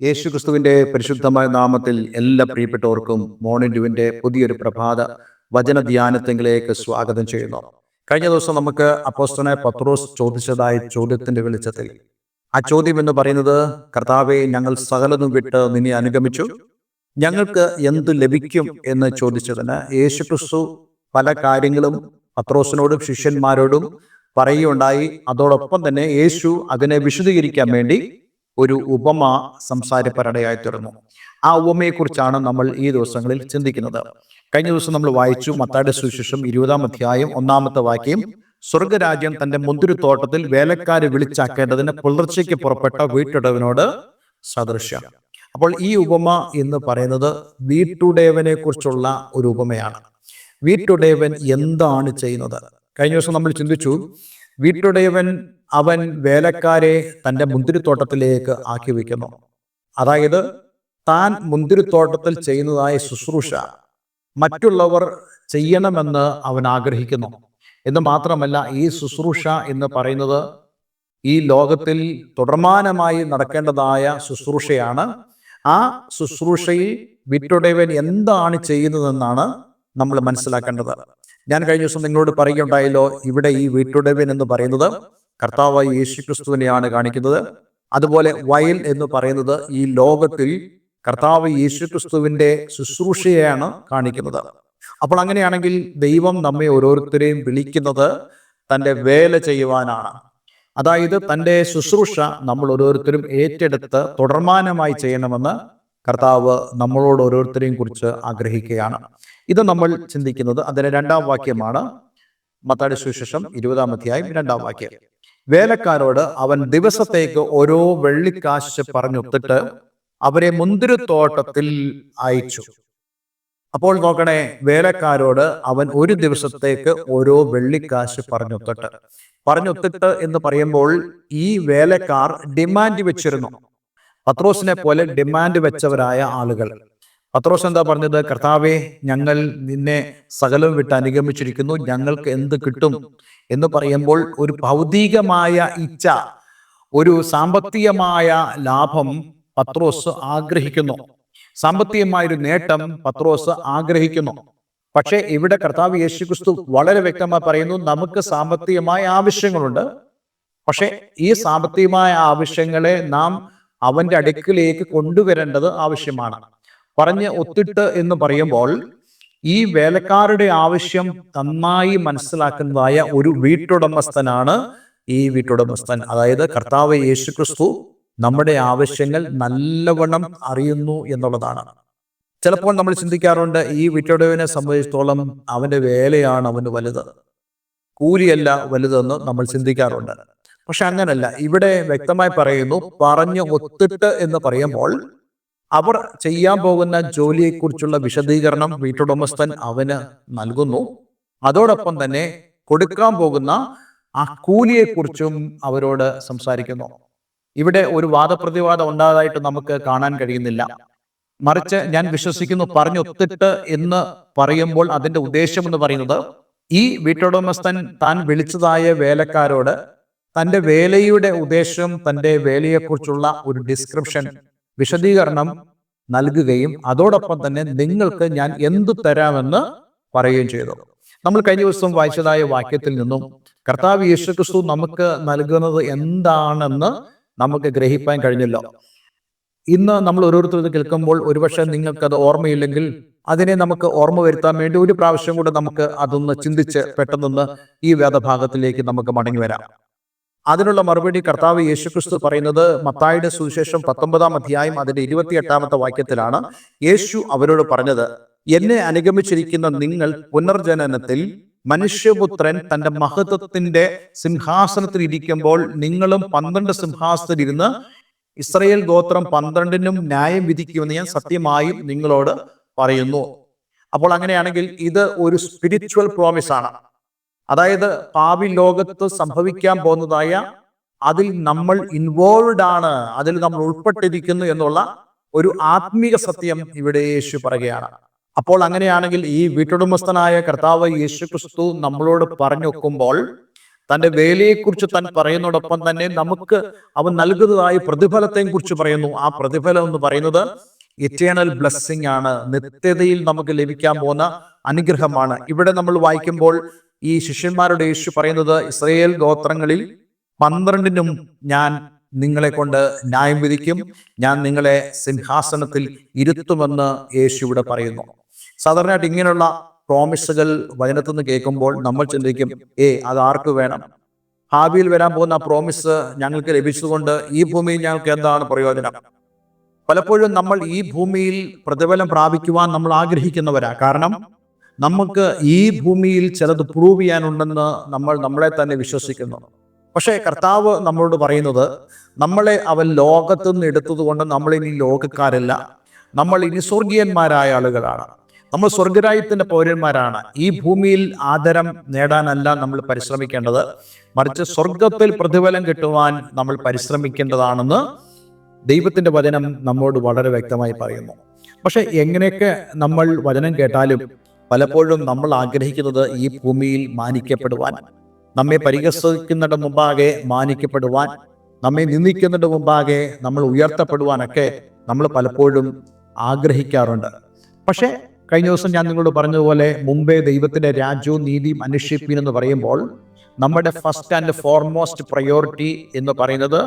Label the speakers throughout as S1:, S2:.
S1: യേശുക്രിസ്തുവിന്റെ പരിശുദ്ധമായ നാമത്തിൽ എല്ലാ പ്രിയപ്പെട്ടവർക്കും മോർണിംഗ് ഡ്യൂവിന്റെ പുതിയൊരു പ്രഭാത വചന ധ്യാനത്തിലേക്ക് സ്വാഗതം ചെയ്യുന്നു. കഴിഞ്ഞ ദിവസം നമുക്ക് അപ്പോസ്തലനായ പത്രോസ് ചോദിച്ചതായ ചോദ്യത്തിന്റെ വെളിച്ചത്തിൽ ആ ചോദ്യം എന്ന് പറയുന്നത്, കർത്താവേ, ഞങ്ങൾ സകലതും വിട്ട് നിന്നെ അനുഗമിച്ചു, ഞങ്ങൾക്ക് എന്ത് ലഭിക്കും എന്ന് ചോദിച്ചതിന് യേശുക്രിസ്തു പല കാര്യങ്ങളും പത്രോസിനോടും ശിഷ്യന്മാരോടും പറയുകയുണ്ടായി. അതോടൊപ്പം തന്നെ യേശു അതിനെ വിശദീകരിക്കാൻ വേണ്ടി ഒരു ഉപമ സംസാരപ്പരടയായി തീർന്നു. ആ ഉപമയെക്കുറിച്ചാണ് നമ്മൾ ഈ ദിവസങ്ങളിൽ ചിന്തിക്കുന്നത്. കഴിഞ്ഞ ദിവസം നമ്മൾ വായിച്ചു മത്തായിയുടെ സുവിശേഷം 20-ാം അധ്യായം 1-ാമത്തെ വാക്യം, സ്വർഗരാജ്യം തന്റെ മുന്തിരിത്തോട്ടത്തിൽ വേലക്കാരെ വിളിച്ചാക്കേണ്ടതിന് പുലർച്ചയ്ക്ക് പുറപ്പെട്ട വീട്ടുടവനോട് സദൃശ്യം. അപ്പോൾ ഈ ഉപമ എന്ന് പറയുന്നത് വീട്ടുടയവനെ കുറിച്ചുള്ള ഒരു ഉപമയാണ്. വീട്ടുടയവൻ എന്താണ് ചെയ്യുന്നത്? കഴിഞ്ഞ ദിവസം നമ്മൾ ചിന്തിച്ചു, വീട്ടുടയവൻ അവൻ വേലക്കാരെ തൻ്റെ മുന്തിരിത്തോട്ടത്തിലേക്ക് ആക്കി വയ്ക്കുന്നു. അതായത് താൻ മുന്തിരിത്തോട്ടത്തിൽ ചെയ്യുന്നതായ ശുശ്രൂഷ മറ്റുള്ളവർ ചെയ്യണമെന്ന് അവൻ ആഗ്രഹിക്കുന്നു. എന്ന് മാത്രമല്ല, ഈ ശുശ്രൂഷ എന്ന് പറയുന്നത് ഈ ലോകത്തിൽ തുടർമാനമായി നടക്കേണ്ടതായ ശുശ്രൂഷയാണ്. ആ ശുശ്രൂഷയിൽ വീട്ടുടയവൻ എന്താണ് ചെയ്യുന്നതെന്നാണ് നമ്മൾ മനസ്സിലാക്കേണ്ടത്. ഞാൻ കഴിഞ്ഞ ദിവസം നിങ്ങളോട് പറയുകയുണ്ടായല്ലോ, ഇവിടെ ഈ വീട്ടുടയവൻ എന്ന് പറയുന്നത് കർത്താവായ യേശുക്രിസ്തുവിനെയാണ് കാണിക്കുന്നത്. അതുപോലെ വയൽ എന്ന് പറയുന്നത് ഈ ലോകത്തിൽ കർത്താവ് യേശുക്രിസ്തുവിന്റെ ശുശ്രൂഷയെയാണ് കാണിക്കുന്നത്. അപ്പോൾ അങ്ങനെയാണെങ്കിൽ ദൈവം നമ്മെ ഓരോരുത്തരെയും വിളിക്കുന്നത് തൻ്റെ വേല ചെയ്യുവാനാണ്. അതായത് തൻ്റെ ശുശ്രൂഷ നമ്മൾ ഓരോരുത്തരും ഏറ്റെടുത്ത് തുടർമാനമായി ചെയ്യണമെന്ന് കർത്താവ് നമ്മളോട് ഓരോരുത്തരെയും കുറിച്ച് ആഗ്രഹിക്കുകയാണ്. ഇത് നമ്മൾ ചിന്തിക്കുന്നത് അതിന് 2-ാം വാക്യമാണ്. മത്തായിയുടെ സുവിശേഷം 20-ാം അധ്യായം 2-ാം വാക്യം. വേലക്കാരോട് അവൻ ദിവസത്തേക്ക് ഓരോ വെള്ളിക്കാശ് പറഞ്ഞൊത്തിട്ട് അവരെ മുന്തിരിത്തോട്ടത്തിൽ അയച്ചു. അപ്പോൾ നോക്കണേ, വേലക്കാരോട് അവൻ ഒരു ദിവസത്തേക്ക് ഓരോ വെള്ളിക്കാശ് പറഞ്ഞൊത്തിട്ട് എന്ന് പറയുമ്പോൾ ഈ വേലക്കാർ ഡിമാൻഡ് വെച്ചിരുന്നു. പത്രോസിനെ പോലെ ഡിമാൻഡ് വെച്ചവരായ ആളുകൾ. പത്രോസ് എന്താ പറഞ്ഞത്? കർത്താവേ, ഞങ്ങൾ നിന്നെ സകലവും വിട്ട് അനുഗമിച്ചിരിക്കുന്നു, ഞങ്ങൾക്ക് എന്ത് കിട്ടും എന്ന് പറയുമ്പോൾ ഒരു ഭൗതികമായ ഇച്ഛ, ഒരു സാമ്പത്തികമായ ലാഭം പത്രോസ് ആഗ്രഹിക്കുന്നു. സാമ്പത്തികമായൊരു നേട്ടം പത്രോസ് ആഗ്രഹിക്കുന്നു. പക്ഷേ ഇവിടെ കർത്താവ് യേശുക്രിസ്തു വളരെ വ്യക്തമായി പറയുന്നു, നമുക്ക് സാമ്പത്തികമായ ആവശ്യങ്ങളുണ്ട്. പക്ഷെ ഈ സാമ്പത്തികമായ ആവശ്യങ്ങളെ നാം അവന്റെ അടുക്കിലേക്ക് കൊണ്ടുവരേണ്ടത് ആവശ്യമാണ്. പറഞ്ഞ് ഒത്തിട്ട് എന്ന് പറയുമ്പോൾ ഈ വേലക്കാരുടെ ആവശ്യം നന്നായി മനസ്സിലാക്കുന്നതായ ഒരു വീട്ടുടമസ്ഥനാണ് ഈ വീട്ടുടമസ്ഥൻ. അതായത് കർത്താവ് യേശുക്രിസ്തു നമ്മുടെ ആവശ്യങ്ങൾ നല്ലവണ്ണം അറിയുന്നു എന്നുള്ളതാണ്. ചിലപ്പോൾ നമ്മൾ ചിന്തിക്കാറുണ്ട്, ഈ വീട്ടുടയവനെ സംബന്ധിച്ചിടത്തോളം അവന്റെ വേലയാണ് അവന് വലുത്, കൂലിയല്ല വലുതെന്ന് നമ്മൾ ചിന്തിക്കാറുണ്ട്. പക്ഷെ അങ്ങനല്ല. ഇവിടെ വ്യക്തമായി പറയുന്നു, പറഞ്ഞ് ഒത്തിട്ട് എന്ന് പറയുമ്പോൾ അവർ ചെയ്യാൻ പോകുന്ന ജോലിയെക്കുറിച്ചുള്ള വിശദീകരണം വീട്ടുടമസ്ഥൻ അവന് നൽകുന്നു. അതോടൊപ്പം തന്നെ കൊടുക്കാൻ പോകുന്ന ആ കൂലിയെക്കുറിച്ചും അവരോട് സംസാരിക്കുന്നു. ഇവിടെ ഒരു വാദപ്രതിവാദം ഉണ്ടായതായിട്ട് നമുക്ക് കാണാൻ കഴിയുന്നില്ല. മറിച്ച് ഞാൻ വിശ്വസിക്കുന്നു, പറഞ്ഞൊത്തിട്ട് എന്ന് പറയുമ്പോൾ അതിന്റെ ഉദ്ദേശം എന്ന് പറയുന്നത്, ഈ വീട്ടുടമസ്ഥൻ താൻ വിളിച്ചതായ വേലക്കാരോട് തൻ്റെ വേലയുടെ ഉദ്ദേശം, തൻ്റെ വേലയെക്കുറിച്ചുള്ള ഒരു ഡിസ്ക്രിപ്ഷൻ, വിശദീകരണം നൽകുകയും അതോടൊപ്പം തന്നെ നിങ്ങൾക്ക് ഞാൻ എന്തു തരാമെന്ന് പറയുകയും ചെയ്തു. നമ്മൾ കഴിഞ്ഞ ദിവസം വായിച്ചതായ വാക്യത്തിൽ നിന്നും കർത്താവ് യേശുക്രിസ്തു നമുക്ക് നൽകുന്നത് എന്താണെന്ന് നമുക്ക് ഗ്രഹിക്കാൻ കഴിഞ്ഞല്ലോ. ഇന്ന് നമ്മൾ ഓരോരുത്തരും കേൾക്കുമ്പോൾ ഒരുപക്ഷെ നിങ്ങൾക്കത് ഓർമ്മയില്ലെങ്കിൽ അതിനെ നമുക്ക് ഓർമ്മ വരുത്താൻ വേണ്ടി ഒരു പ്രാവശ്യം കൂടെ നമുക്ക് അതൊന്ന് ചിന്തിച്ച് പെട്ടെന്ന് ഈ വേദഭാഗത്തിലേക്ക് നമുക്ക് മടങ്ങി വരാം. അതിനുള്ള മറുപടി കർത്താവ് യേശുക്രിസ്തു പറയുന്നത് മത്തായിയുടെ സുവിശേഷം 19-ാം അധ്യായം അതിന്റെ 28-ാമത്തെ വാക്യത്തിലാണ്. യേശു അവരോട് പറഞ്ഞത്, എന്നെ അനുഗമിച്ചിരിക്കുന്ന നിങ്ങൾ പുനർജനനത്തിൽ മനുഷ്യപുത്രൻ തന്റെ മഹത്വത്തിന്റെ സിംഹാസനത്തിൽ ഇരിക്കുമ്പോൾ നിങ്ങളും 12 സിംഹാസനത്തിൽ ഇരുന്ന് ഇസ്രായേൽ ഗോത്രം 12-നും ന്യായം വിധിക്കുമെന്ന് ഞാൻ സത്യമായും നിങ്ങളോട് പറയുന്നു. അപ്പോൾ അങ്ങനെയാണെങ്കിൽ ഇത് ഒരു സ്പിരിച്വൽ പ്രോമിസ് ആണ്. അതായത് ഭാവി ലോകത്ത് സംഭവിക്കാൻ പോകുന്നതായ, അതിൽ നമ്മൾ ഇൻവോൾവ് ആണ്, അതിൽ നമ്മൾ ഉൾപ്പെട്ടിരിക്കുന്നു എന്നുള്ള ഒരു ആത്മീക സത്യം ഇവിടെ യേശു പറയുകയാണ്. അപ്പോൾ അങ്ങനെയാണെങ്കിൽ ഈ വീട്ടുടമസ്ഥനായ കർത്താവ് യേശുക്രിസ്തു നമ്മളോട് പറഞ്ഞു വെക്കുമ്പോൾ തൻ്റെ വേലയെക്കുറിച്ച് താൻ പറയുന്നതോടൊപ്പം തന്നെ നമുക്ക് അവൻ നൽകുന്നതായ പ്രതിഫലത്തെയും കുറിച്ച് പറയുന്നു. ആ പ്രതിഫലം എന്ന് പറയുന്നത് ഇറ്റേണൽ ബ്ലെസ്സിങ് ആണ്, നിത്യതയിൽ നമുക്ക് ലഭിക്കാൻ പോകുന്ന അനുഗ്രഹമാണ്. ഇവിടെ നമ്മൾ വായിക്കുമ്പോൾ ഈ ശിഷ്യന്മാരുടെ യേശു പറയുന്നത്, ഇസ്രായേൽ ഗോത്രങ്ങളിൽ 12നും ഞാൻ നിങ്ങളെ കൊണ്ട് ന്യായം വിധിക്കും, ഞാൻ നിങ്ങളെ സിംഹാസനത്തിൽ ഇരുത്തുമെന്ന് യേശു ഇവിടെ പറയുന്നു. സാധാരണയായിട്ട് ഇങ്ങനെയുള്ള പ്രോമിസുകൾ വചനത്തിൽ നിന്ന് കേൾക്കുമ്പോൾ നമ്മൾ ചിന്തിക്കും, അത് ആർക്ക് വേണം? ഭാവിയിൽ വരാൻ പോകുന്ന ആ പ്രോമിസ് ഞങ്ങൾക്ക് ലഭിച്ചതുകൊണ്ട് ഈ ഭൂമിയിൽ ഞങ്ങൾക്ക് എന്താണ് പ്രയോജനം? പലപ്പോഴും നമ്മൾ ഈ ഭൂമിയിൽ പ്രതിഫലം പ്രാപിക്കുവാൻ നമ്മൾ ആഗ്രഹിക്കുന്നവരാ. കാരണം നമുക്ക് ഈ ഭൂമിയിൽ ചിലത് പ്രൂവ് ചെയ്യാനുണ്ടെന്ന് നമ്മൾ നമ്മളെ തന്നെ വിശ്വസിക്കുന്നു. പക്ഷേ കർത്താവ് നമ്മളോട് പറയുന്നത്, നമ്മളെ അവൻ ലോകത്തു നിന്ന് എടുത്തത് കൊണ്ട് നമ്മൾ ഇനി ലോകക്കാരല്ല, നമ്മൾ ഇനി സ്വർഗീയന്മാരായ ആളുകളാണ്. നമ്മൾ സ്വർഗരാജ്യത്തിന്റെ പൗരന്മാരാണ്. ഈ ഭൂമിയിൽ ആദരം നേടാനല്ല നമ്മൾ പരിശ്രമിക്കേണ്ടത്, മറിച്ച് സ്വർഗത്തിൽ പ്രതിഫലം കിട്ടുവാൻ നമ്മൾ പരിശ്രമിക്കേണ്ടതാണെന്ന് ദൈവത്തിന്റെ വചനം നമ്മോട് വളരെ വ്യക്തമായി പറയുന്നു. പക്ഷെ എങ്ങനെയൊക്കെ നമ്മൾ വചനം കേട്ടാലും പലപ്പോഴും നമ്മൾ ആഗ്രഹിക്കുന്നത് ഈ ഭൂമിയിൽ മാനിക്കപ്പെടുവാൻ, നമ്മെ പരിഹസിക്കുന്നതിന്റെ മുമ്പാകെ മാനിക്കപ്പെടുവാൻ, നമ്മെ നിന്ദിക്കുന്നതിന്റെ മുമ്പാകെ നമ്മൾ ഉയർത്തപ്പെടുവാനൊക്കെ നമ്മൾ പലപ്പോഴും ആഗ്രഹിക്കാറുണ്ട്. പക്ഷേ കഴിഞ്ഞ ദിവസം ഞാൻ നിങ്ങളോട് പറഞ്ഞതുപോലെ, മുമ്പേ ദൈവത്തിന്റെ രാജ്യവും നീതിയും അന്വേഷിപ്പീൻ എന്ന് പറയുമ്പോൾ നമ്മുടെ ഫസ്റ്റ് ആൻഡ് ഫോർമോസ്റ്റ് പ്രയോറിറ്റി എന്ന് പറയുന്നത്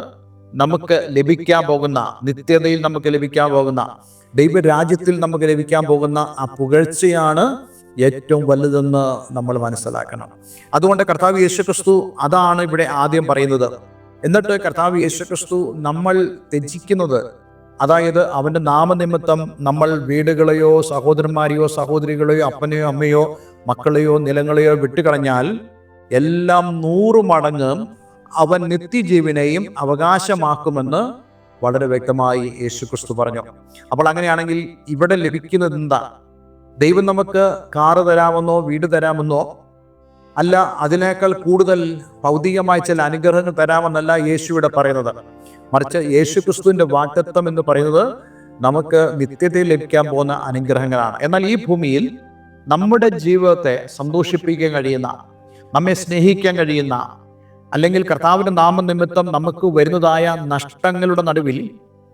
S1: നമുക്ക് ലഭിക്കാൻ പോകുന്ന, നിത്യതയിൽ നമുക്ക് ലഭിക്കാൻ പോകുന്ന, ദൈവരാജ്യത്തിൽ നമുക്ക് ലഭിക്കാൻ പോകുന്ന ആ പുകഴ്ചയാണ് ഏറ്റവും വലുതെന്ന് നമ്മൾ മനസ്സിലാക്കണം. അതുകൊണ്ട് കർത്താവ് യേശുക്രിസ്തു അതാണ് ഇവിടെ ആദ്യം പറയുന്നത്. എന്നിട്ട് കർത്താവ് യേശുക്രിസ്തു നമ്മൾ ത്യജിക്കുന്നത്, അതായത് അവന്റെ നാമനിമിത്തം നമ്മൾ വീടുകളെയോ സഹോദരന്മാരെയോ സഹോദരികളെയോ അപ്പനെയോ അമ്മയോ മക്കളെയോ നിലങ്ങളെയോ വിട്ടുകളഞ്ഞാൽ എല്ലാം 100 മടങ്ങ് അവൻ നിത്യജീവനെയും അവകാശമാക്കുമെന്ന് വളരെ വ്യക്തമായി യേശുക്രിസ്തു പറഞ്ഞു. അപ്പോൾ അങ്ങനെയാണെങ്കിൽ ഇവിടെ ലഭിക്കുന്നത് എന്താ? ദൈവം നമുക്ക് കാറ് തരാമെന്നോ വീട് തരാമെന്നോ അല്ല, അതിനേക്കാൾ കൂടുതൽ ഭൗതികമായ ചില അനുഗ്രഹങ്ങൾ തരാമെന്നല്ല യേശു ഇവിടെ പറയുന്നത്. മറിച്ച് യേശുക്രിസ്തുവിന്റെ വാഗ്ദത്തം എന്ന് പറയുന്നത് നമുക്ക് നിത്യതയിൽ ലഭിക്കാൻ പോകുന്ന അനുഗ്രഹങ്ങളാണ്. എന്നാൽ ഈ ഭൂമിയിൽ നമ്മുടെ ജീവിതത്തെ സന്തോഷിപ്പിക്കാൻ കഴിയുന്ന, നമ്മെ സ്നേഹിക്കാൻ കഴിയുന്ന, അല്ലെങ്കിൽ കർത്താവിന്റെ നാമനിമിത്തം നമുക്ക് വരുന്നതായ നഷ്ടങ്ങളുടെ നടുവിൽ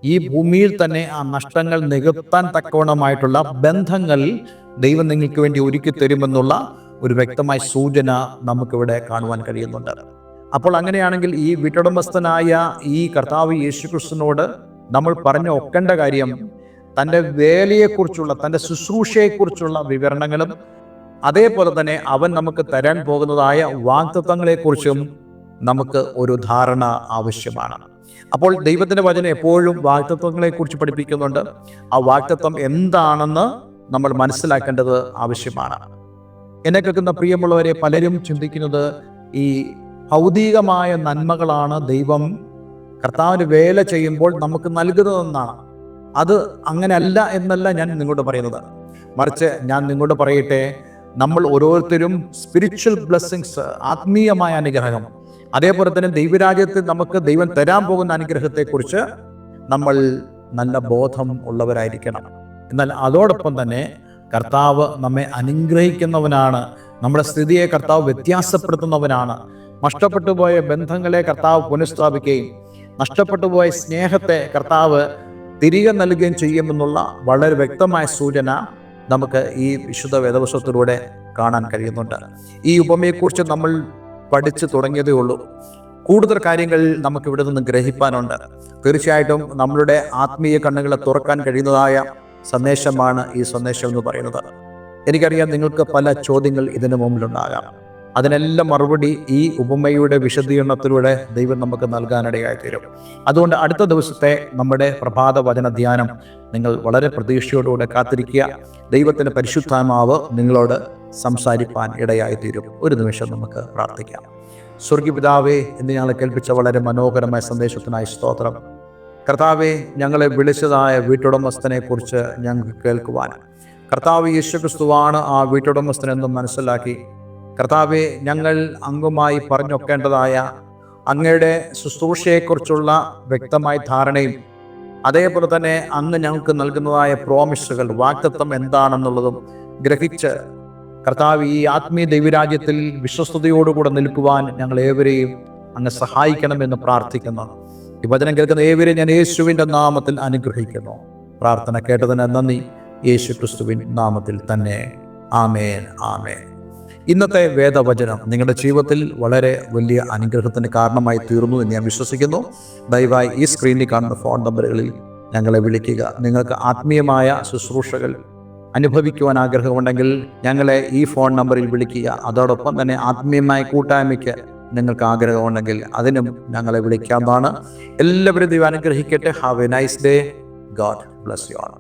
S1: ഈ ഭൂമിയിൽ തന്നെ ആ നഷ്ടങ്ങൾ നികത്താൻ തക്കവണ്ണമായിട്ടുള്ള ബന്ധങ്ങൾ ദൈവം നിങ്ങൾക്ക് വേണ്ടി ഒരുക്കി തരുമെന്നുള്ള ഒരു വ്യക്തമായ സൂചന നമുക്കിവിടെ കാണുവാൻ കഴിയുന്നുണ്ട്. അപ്പോൾ അങ്ങനെയാണെങ്കിൽ ഈ വീട്ടുടമസ്ഥനായ ഈ കർത്താവ് യേശുക്രിസ്തുവിനോട് നമ്മൾ പറഞ്ഞു ഒക്കേണ്ട കാര്യം, തൻ്റെ വേലയെക്കുറിച്ചുള്ള, തൻ്റെ ശുശ്രൂഷയെക്കുറിച്ചുള്ള വിവരണങ്ങളും അതേപോലെ തന്നെ അവൻ നമുക്ക് തരാൻ പോകുന്നതായ വാഗ്ദത്തങ്ങളെക്കുറിച്ചും നമുക്ക് ഒരു ധാരണ ആവശ്യമാണ്. അപ്പോൾ ദൈവത്തിന്റെ വചനം എപ്പോഴും വാഗ്ദത്തങ്ങളെക്കുറിച്ച് പഠിപ്പിക്കുന്നുണ്ട്. ആ വാഗ്ദത്തം എന്താണെന്ന് നമ്മൾ മനസ്സിലാക്കേണ്ടത് ആവശ്യമാണ്. എന്നെ കേൾക്കുന്ന പ്രിയമുള്ളവരെ, പലരും ചിന്തിക്കുന്നത് ഈ ഭൗതികമായ നന്മകളാണ് ദൈവം കർത്താവിന് വേല ചെയ്യുമ്പോൾ നമുക്ക് നൽകുന്നതെന്നാണ്. അത് അങ്ങനെയല്ല എന്നല്ല ഞാൻ നിങ്ങളോട് പറയുന്നത്. മറിച്ച് ഞാൻ നിങ്ങളോട് പറയട്ടെ, നമ്മൾ ഓരോരുത്തരും സ്പിരിച്വൽ ബ്ലെസ്സിങ്സ്, ആത്മീയമായ അനുഗ്രഹം, അതേപോലെ തന്നെ ദൈവരാജ്യത്തിൽ നമുക്ക് ദൈവം തരാൻ പോകുന്ന അനുഗ്രഹത്തെക്കുറിച്ച് നമ്മൾ നല്ല ബോധം ഉള്ളവരായിരിക്കണം. എന്നാൽ അതോടൊപ്പം തന്നെ കർത്താവ് നമ്മെ അനുഗ്രഹിക്കുന്നവനാണ്. നമ്മുടെ സ്ഥിതിയെ കർത്താവ് വ്യത്യാസപ്പെടുത്തുന്നവനാണ്. നഷ്ടപ്പെട്ടു പോയ ബന്ധങ്ങളെ കർത്താവ് പുനഃസ്ഥാപിക്കുകയും നഷ്ടപ്പെട്ടു പോയ സ്നേഹത്തെ കർത്താവ് തിരികെ നൽകുകയും ചെയ്യുമെന്നുള്ള വളരെ വ്യക്തമായ സൂചന നമുക്ക് ഈ വിശുദ്ധ വേദപുസ്തകത്തിലൂടെ കാണാൻ കഴിയുന്നുണ്ട്. ഈ ഉപമയെക്കുറിച്ച് നമ്മൾ പഠിച്ചു തുടങ്ങിയതേ ഉള്ളൂ. കൂടുതൽ കാര്യങ്ങൾ നമുക്ക് ഇവിടെ നിന്ന് ഗ്രഹിപ്പാനുണ്ട്. തീർച്ചയായിട്ടും നമ്മളുടെ ആത്മീയ കണ്ണുകളെ തുറക്കാൻ കഴിയുന്നതായ സന്ദേശമാണ് ഈ സന്ദേശം എന്ന് പറയുന്നത്. എനിക്കറിയാം നിങ്ങൾക്ക് പല ചോദ്യങ്ങൾ ഇതിനു മുമ്പിലുണ്ടാകാം. അതിനെല്ലാം മറുപടി ഈ ഉപമയുടെ വിശദീകരണത്തിലൂടെ ദൈവം നമുക്ക് നൽകാനിടയായി തീരും. അതുകൊണ്ട് അടുത്ത ദിവസത്തെ നമ്മുടെ പ്രഭാത വചന ധ്യാനം നിങ്ങൾ വളരെ പ്രതീക്ഷയോടുകൂടെ കാത്തിരിക്കുക. ദൈവത്തിൻ്റെ പരിശുദ്ധാത്മാവ് നിങ്ങളോട് സംസാരിപ്പാൻ ഇടയായി തീരും. ഒരു നിമിഷം നമുക്ക് പ്രാർത്ഥിക്കാം. സ്വർഗീയ പിതാവേ, ഇന്ന് ഞങ്ങളെ കേൾപ്പിച്ച വളരെ മനോഹരമായ സന്ദേശത്തിനായി സ്തോത്രം. കർത്താവെ, ഞങ്ങളെ വിളിച്ചതായ വീട്ടുടമസ്ഥനെ കുറിച്ച് ഞങ്ങൾക്ക് കേൾക്കുവാൻ, കർത്താവ് യേശുക്രിസ്തുവാണ് ആ വീട്ടുടമസ്ഥനെന്നും മനസ്സിലാക്കി, കർത്താവെ, ഞങ്ങൾ അങ്ങുമായി പറഞ്ഞൊക്കേണ്ടതായ അങ്ങയുടെ ശുശ്രൂഷയെക്കുറിച്ചുള്ള വ്യക്തമായ ധാരണയും അതേപോലെ തന്നെ അങ്ങ് ഞങ്ങൾക്ക് നൽകുന്നതായ പ്രോമിസുകൾ, വാഗ്ദത്തം എന്താണെന്നുള്ളതും ഗ്രഹിച്ച് കർത്താവ്, ഈ ആത്മീയ ദൈവരാജ്യത്തിൽ വിശ്വസ്തയോടുകൂടെ നിൽക്കുവാൻ ഞങ്ങൾ ഏവരെയും അങ്ങ് സഹായിക്കണമെന്ന് പ്രാർത്ഥിക്കുന്നു. ഈ വചനം കേൾക്കുന്ന ഏവരെയും ഞാൻ യേശുവിൻ്റെ നാമത്തിൽ അനുഗ്രഹിക്കുന്നു. പ്രാർത്ഥന കേട്ടതിന് നന്ദി. യേശു ക്രിസ്തുവിൻ നാമത്തിൽ തന്നെ. ആമേൻ, ആമേൻ. ഇന്നത്തെ വേദവചനം നിങ്ങളുടെ ജീവിതത്തിൽ വളരെ വലിയ അനുഗ്രഹത്തിന് കാരണമായി തീർന്നു എന്ന് ഞാൻ വിശ്വസിക്കുന്നു. ദയവായി ഈ സ്ക്രീനിൽ കാണുന്ന ഫോൺ നമ്പറുകളിൽ ഞങ്ങളെ വിളിക്കുക. നിങ്ങൾക്ക് ആത്മീയമായ ശുശ്രൂഷകൾ അനുഭവിക്കുവാൻ ആഗ്രഹമുണ്ടെങ്കിൽ ഞങ്ങളെ ഈ ഫോൺ നമ്പറിൽ വിളിക്കുക. അതോടൊപ്പം തന്നെ ആത്മീയമായ കൂട്ടായ്മയ്ക്ക് നിങ്ങൾക്ക് ആഗ്രഹമുണ്ടെങ്കിൽ അതിനും ഞങ്ങളെ വിളിക്കാവുന്നതാണ്. എല്ലാവരും ദൈവം അനുഗ്രഹിക്കട്ടെ. Have A nice day. God bless you all.